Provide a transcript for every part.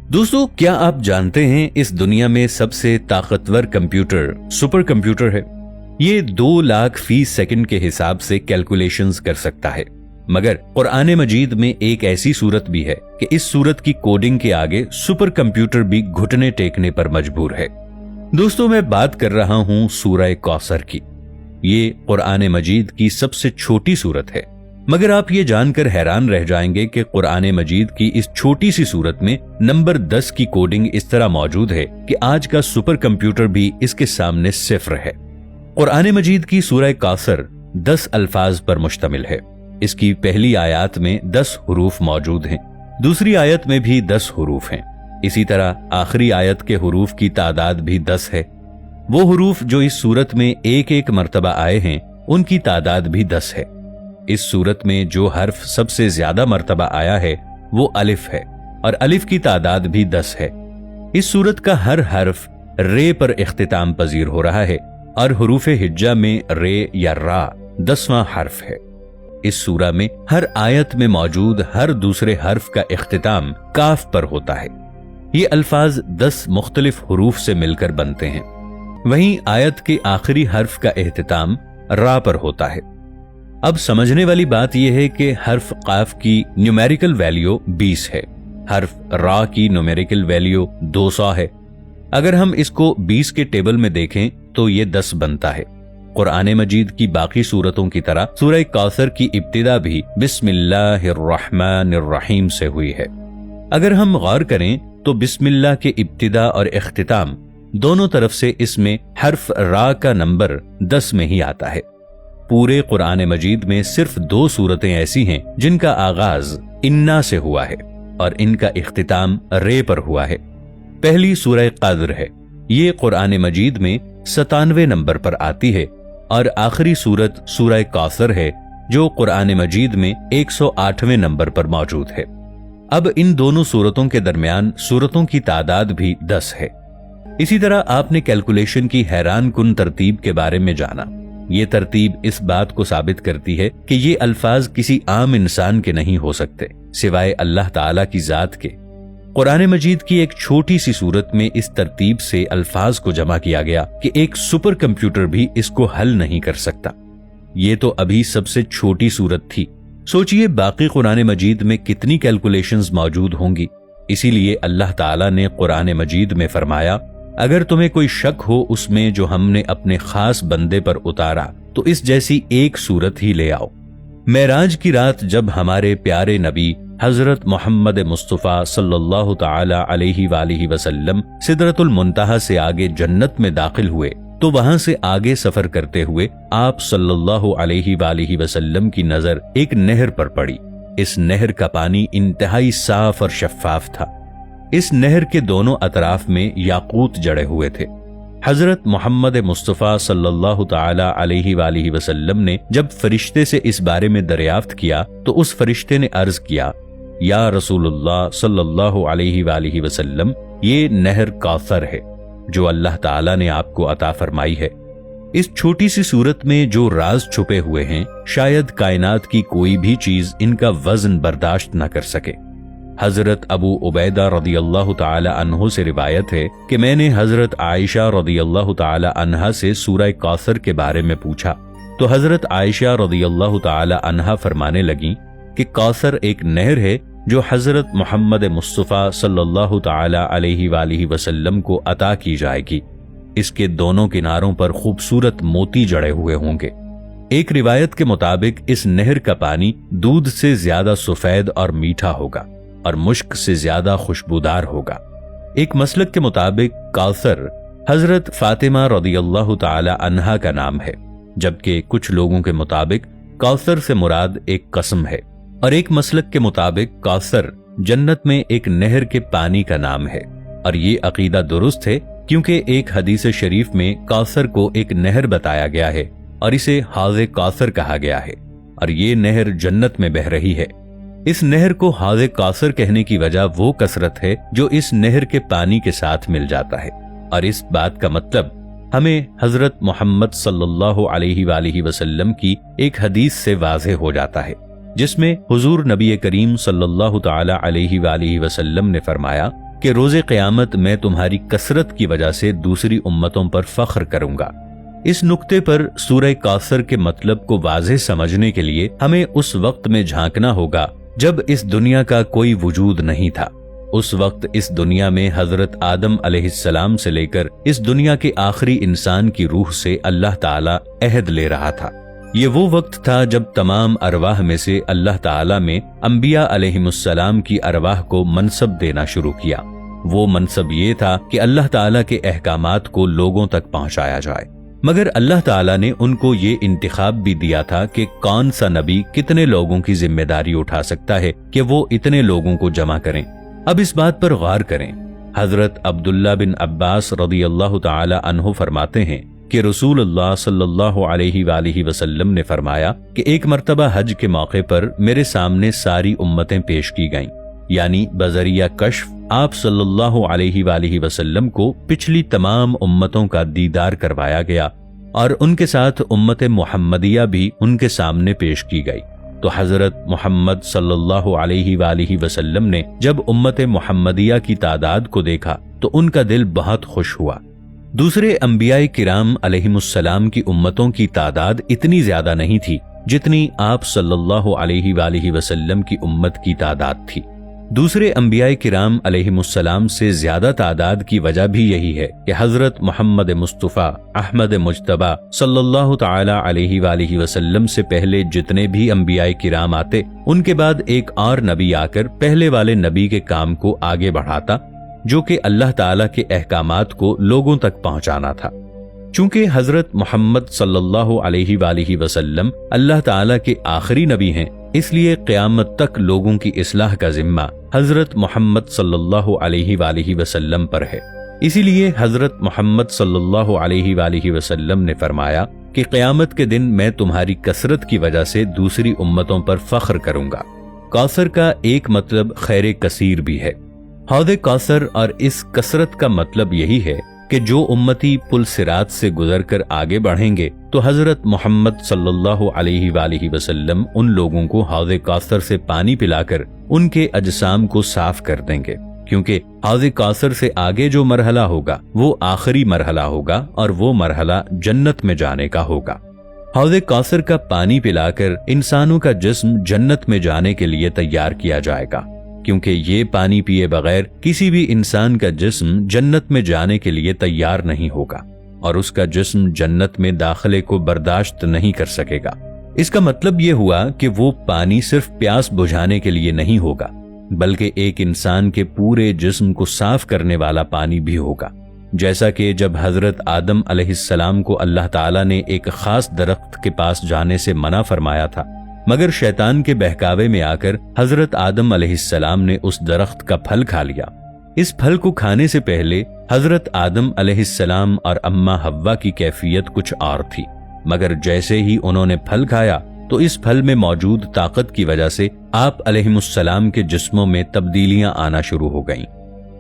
दोस्तों, क्या आप जानते हैं इस दुनिया में सबसे ताकतवर कंप्यूटर सुपर कंप्यूटर है। ये 2 लाख फी सेकंड के हिसाब से कैलकुलेशंस कर सकता है। मगर कुरान मजीद में एक ऐसी सूरत भी है कि इस सूरत की कोडिंग के आगे सुपर कंप्यूटर भी घुटने टेकने पर मजबूर है। दोस्तों, मैं बात कर रहा हूं सूरह कौसर की। ये कुरान मजीद की सबसे छोटी सूरत है, मगर आप ये जानकर हैरान रह जाएंगे कि कुरान मजीद की इस छोटी सी सूरत में नंबर 10 की कोडिंग इस तरह मौजूद है कि आज का सुपर कंप्यूटर भी इसके सामने सिफर है। कुरान मजीद की सूरह कौसर 10 अल्फाज पर मुश्तमिल है। इसकी पहली आयत में 10 हुरूफ मौजूद हैं, दूसरी आयत में भी 10 हुरूफ हैं। इसी तरह आखिरी आयत के हुरूफ की तादाद भी 10 है। वो हुरूफ जो इस सूरत में एक एक मर्तबा आए हैं, उनकी तादाद भी 10 है। इस सूरत में जो हर्फ सबसे ज्यादा मर्तबा आया है वो अलिफ है, और अलिफ की तादाद भी 10 है। इस सूरत का हर हर्फ रे पर इख्तिताम पजीर हो रहा है, और हुरूफ हिज्जा में रे या रा 10वां हर्फ है। इस सूरा में हर आयत में मौजूद हर दूसरे हर्फ का इख्तिताम काफ पर होता है। ये अल्फाज 10 मुख्तलिफ हुरूफ से मिलकर बनते हैं। वहीं आयत के आखिरी हर्फ का इख्तिताम रा पर होता है। अब समझने वाली बात यह है कि हर्फ काफ की न्यूमेरिकल वैल्यू 20 है, हर्फ रा की न्यूमेरिकल वैल्यू 200 है। अगर हम इसको 20 के टेबल में देखें तो ये 10 बनता है। कुरान मजीद की बाकी सूरतों की तरह सूरह कौसर की इब्तिदा भी बिस्मिल्लाहिर्रहमानिर्रहीम से हुई है। अगर हम गौर करें तो बिस्मिल्लाह के इब्तिदा और इख्तिताम दोनों तरफ से इसमें हर्फ रा का नंबर 10 में ही आता है। पूरे कुरान मजीद में सिर्फ 2 सूरतें ऐसी हैं जिनका आगाज इन्ना से हुआ है और इनका इख्तिताम रे पर हुआ है। पहली सूरह क़द्र है, ये कुरान मजीद में 97वें नंबर पर आती है, और आखिरी सूरत सूरह कौसर है जो कुरान मजीद में 108वें नंबर पर मौजूद है। अब इन दोनों सूरतों के दरमियान सूरतों की तादाद भी 10 है। इसी तरह आपने कैलकुलेशन की हैरान कुन तरतीब के बारे में जाना। ये तरतीब इस बात को साबित करती है कि ये अल्फाज किसी आम इंसान के नहीं हो सकते सिवाय अल्लाह ताला की जात के। कुरान मजीद की एक छोटी सी सूरत में इस तरतीब से अल्फाज को जमा किया गया कि एक सुपर कंप्यूटर भी इसको हल नहीं कर सकता। ये तो अभी सबसे छोटी सूरत थी। सोचिए बाकी कुरान मजीद में कितनी कैलकुलेशंस मौजूद होंगी। इसीलिए अल्लाह ताला ने कुरान मजीद में फरमाया, अगर तुम्हें कोई शक हो उसमें जो हमने अपने खास बंदे पर उतारा तो इस जैसी एक सूरत ही ले आओ। मेराज की रात जब हमारे प्यारे नबी हजरत मोहम्मद मुस्तफ़ा सल्लल्लाहु ताला अलैहि वालिहि वसल्लम सिदरतुल मुंतहा से आगे जन्नत में दाखिल हुए तो वहां से आगे सफर करते हुए आप सल्लल्लाहु अलैहि वालिहि वसल्लम की नजर एक नहर पर पड़ी। इस नहर का पानी इंतहाई साफ और शफाफ था। इस नहर के दोनों अतराफ में याकूत जड़े हुए थे। हजरत मोहम्मद मुस्तफ़ा सल्लल्लाहु ताला अलैहि वालिहि वसल्लम ने जब फरिश्ते से इस बारे में दरियाफ्त किया तो उस फरिश्ते ने अर्ज किया, या रसूलुल्लाह सल्लल्लाहु अलैहि वालिहि वसल्लम, ये नहर कौसर है जो अल्लाह ताला ने आपको अता फरमाई है। इस छोटी सी सूरत में जो राज छुपे हुए हैं, शायद कायनात की कोई भी चीज इनका वजन बर्दाश्त न कर सके। हजरत अबू उबैदा रदियल्लाहु ताला अन्हु से रिवायत है कि मैंने हजरत आयशा रदियल्लाहु ताला अन्हा से सूरह कौसर के बारे में पूछा तो हजरत आयशा रदियल्लाहु ताला अन्हा फरमाने लगी कि कौसर एक नहर है जो हजरत मोहम्मद मुस्तफ़ा सल्लल्लाहु ताला अलैहि वालिहि वसल्लम को अता की जाएगी। इसके दोनों किनारों पर खूबसूरत मोती जड़े हुए होंगे। एक रिवायत के मुताबिक इस नहर का पानी दूध से ज्यादा सफेद और मीठा होगा और मुश्क से ज्यादा खुशबूदार होगा। एक मसलक के मुताबिक कौसर हजरत फातिमा रदियल्लाहु ताला अन्हा का नाम है, जबकि कुछ लोगों के मुताबिक कौसर से मुराद एक कसम है, और एक मसलक के मुताबिक कौसर जन्नत में एक नहर के पानी का नाम है। और ये अकीदा दुरुस्त है क्योंकि एक हदीस शरीफ में कौसर को एक नहर बताया गया है और इसे हाज़े कौसर कहा गया है, और ये नहर जन्नत में बह रही है। इस नहर को हाज़े कौसर कहने की वजह वो कसरत है जो इस नहर के पानी के साथ मिल जाता है, और इस बात का मतलब हमें हजरत मोहम्मद सल्लल्लाहु अलैहि वालिहि वसल्लम की एक हदीस से वाज़ेह हो जाता है, जिसमें हुजूर नबी करीम सल्लल्लाहु ताला अलैहि वालिहि वसल्लम ने फरमाया کہ روز قیامت میں تمہاری کثرت کی وجہ سے دوسری امتوں پر فخر کروں گا۔ اس نقطے پر سورہ کوثر کے مطلب کو واضح سمجھنے کے لیے ہمیں اس وقت میں جھانکنا ہوگا جب اس دنیا کا کوئی وجود نہیں تھا۔ اس وقت اس دنیا میں حضرت آدم علیہ السلام سے لے کر اس دنیا کے آخری انسان کی روح سے اللہ تعالیٰ عہد لے رہا تھا۔ یہ وہ وقت تھا جب تمام ارواح میں سے اللہ تعالیٰ میں انبیاء علیہم السلام کی ارواح کو منصب دینا شروع کیا۔ وہ منصب یہ تھا کہ اللہ تعالیٰ کے احکامات کو لوگوں تک پہنچایا جائے، مگر اللہ تعالیٰ نے ان کو یہ انتخاب بھی دیا تھا کہ کون سا نبی کتنے لوگوں کی ذمہ داری اٹھا سکتا ہے کہ وہ اتنے لوگوں کو جمع کریں۔ اب اس بات پر غور کریں۔ حضرت عبداللہ بن عباس رضی اللہ تعالی عنہ فرماتے ہیں کہ رسول اللہ صلی اللہ علیہ وآلہ وسلم نے فرمایا کہ ایک مرتبہ حج کے موقع پر میرے سامنے ساری امتیں پیش کی گئیں، یعنی بذریعہ کشف آپ صلی اللہ علیہ وآلہ وسلم کو پچھلی تمام امتوں کا دیدار کروایا گیا اور ان کے ساتھ امت محمدیہ بھی ان کے سامنے پیش کی گئی۔ تو حضرت محمد صلی اللہ علیہ وآلہ وسلم نے جب امت محمدیہ کی تعداد کو دیکھا تو ان کا دل بہت خوش ہوا۔ دوسرے انبیاء کرام علیہم السلام کی امتوں کی تعداد اتنی زیادہ نہیں تھی جتنی آپ صلی اللہ علیہ وآلہ وسلم کی امت کی تعداد تھی۔ دوسرے انبیاء کرام علیہم السلام سے زیادہ تعداد کی وجہ بھی یہی ہے کہ حضرت محمد مصطفیٰ احمد مجتبی صلی اللہ تعالی علیہ وآلہ وسلم سے پہلے جتنے بھی انبیاء کرام آتے، ان کے بعد ایک اور نبی آ کر پہلے والے نبی کے کام کو آگے بڑھاتا، جو کہ اللہ تعالیٰ کے احکامات کو لوگوں تک پہنچانا تھا۔ چونکہ حضرت محمد صلی اللہ علیہ وآلہ وسلم اللہ تعالیٰ کے آخری نبی ہیں، اس لیے قیامت تک لوگوں کی اصلاح کا ذمہ حضرت محمد صلی اللہ علیہ وآلہ وسلم پر ہے۔ اسی لیے حضرت محمد صلی اللہ علیہ وآلہ وسلم نے فرمایا کہ قیامت کے دن میں تمہاری کثرت کی وجہ سے دوسری امتوں پر فخر کروں گا۔ کوثر کا ایک مطلب خیر کثیر بھی ہے۔ حوض کوثر اور اس کثرت کا مطلب یہی ہے کہ جو امتی پل صراط سے گزر کر آگے بڑھیں گے تو حضرت محمد صلی اللہ علیہ وآلہ وسلم ان لوگوں کو حوض کوثر سے پانی پلا کر ان کے اجسام کو صاف کر دیں گے، کیونکہ حوض کوثر سے آگے جو مرحلہ ہوگا وہ آخری مرحلہ ہوگا اور وہ مرحلہ جنت میں جانے کا ہوگا۔ حوض کوثر کا پانی پلا کر انسانوں کا جسم جنت میں جانے کے لیے تیار کیا جائے گا، کیونکہ یہ پانی پیے بغیر کسی بھی انسان کا جسم جنت میں جانے کے لیے تیار نہیں ہوگا اور اس کا جسم جنت میں داخلے کو برداشت نہیں کر سکے گا۔ اس کا مطلب یہ ہوا کہ وہ پانی صرف پیاس بجھانے کے لیے نہیں ہوگا، بلکہ ایک انسان کے پورے جسم کو صاف کرنے والا پانی بھی ہوگا۔ جیسا کہ جب حضرت آدم علیہ السلام کو اللہ تعالیٰ نے ایک خاص درخت کے پاس جانے سے منع فرمایا تھا، مگر شیطان کے بہکاوے میں آ کر حضرت آدم علیہ السلام نے اس درخت کا پھل کھا لیا۔ اس پھل کو کھانے سے پہلے حضرت آدم علیہ السلام اور اماں حوا کی کیفیت کچھ اور تھی، مگر جیسے ہی انہوں نے پھل کھایا تو اس پھل میں موجود طاقت کی وجہ سے آپ علیہ السلام کے جسموں میں تبدیلیاں آنا شروع ہو گئیں۔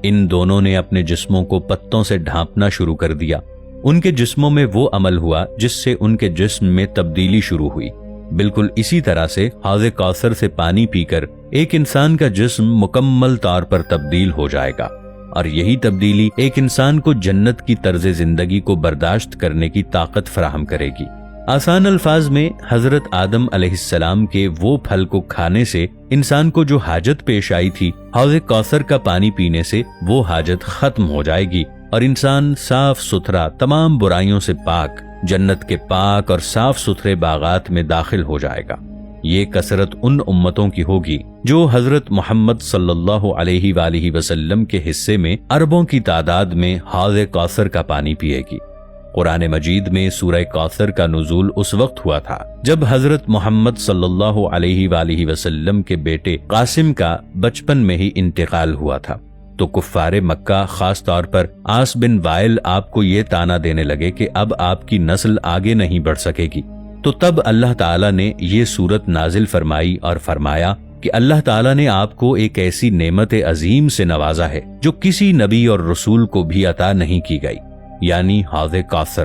ان دونوں نے اپنے جسموں کو پتوں سے ڈھانپنا شروع کر دیا۔ ان کے جسموں میں وہ عمل ہوا جس سے ان کے جسم میں تبدیلی شروع ہوئی۔ بالکل اسی طرح سے حوض کوثر سے پانی پی کر ایک انسان کا جسم مکمل طور پر تبدیل ہو جائے گا، اور یہی تبدیلی ایک انسان کو جنت کی طرز زندگی کو برداشت کرنے کی طاقت فراہم کرے گی۔ آسان الفاظ میں حضرت آدم علیہ السلام کے وہ پھل کو کھانے سے انسان کو جو حاجت پیش آئی تھی، حوض کوثر کا پانی پینے سے وہ حاجت ختم ہو جائے گی اور انسان صاف ستھرا تمام برائیوں سے پاک جنت کے پاک اور صاف ستھرے باغات میں داخل ہو جائے گا۔ یہ کثرت ان امتوں کی ہوگی جو حضرت محمد صلی اللہ علیہ وآلہ وسلم کے حصے میں اربوں کی تعداد میں حوض کوثر کا پانی پیے گی۔ قرآن مجید میں سورہ کوثر کا نزول اس وقت ہوا تھا جب حضرت محمد صلی اللہ علیہ وآلہ وسلم کے بیٹے قاسم کا بچپن میں ہی انتقال ہوا تھا، تو کفار مکہ خاص طور پر عاص بن وائل آپ کو یہ طعنہ دینے لگے کہ اب آپ کی نسل آگے نہیں بڑھ سکے گی۔ تو تب اللہ تعالیٰ نے یہ سورت نازل فرمائی اور فرمایا کہ اللہ تعالیٰ نے آپ کو ایک ایسی نعمت عظیم سے نوازا ہے جو کسی نبی اور رسول کو بھی عطا نہیں کی گئی، یعنی حوض کوثر۔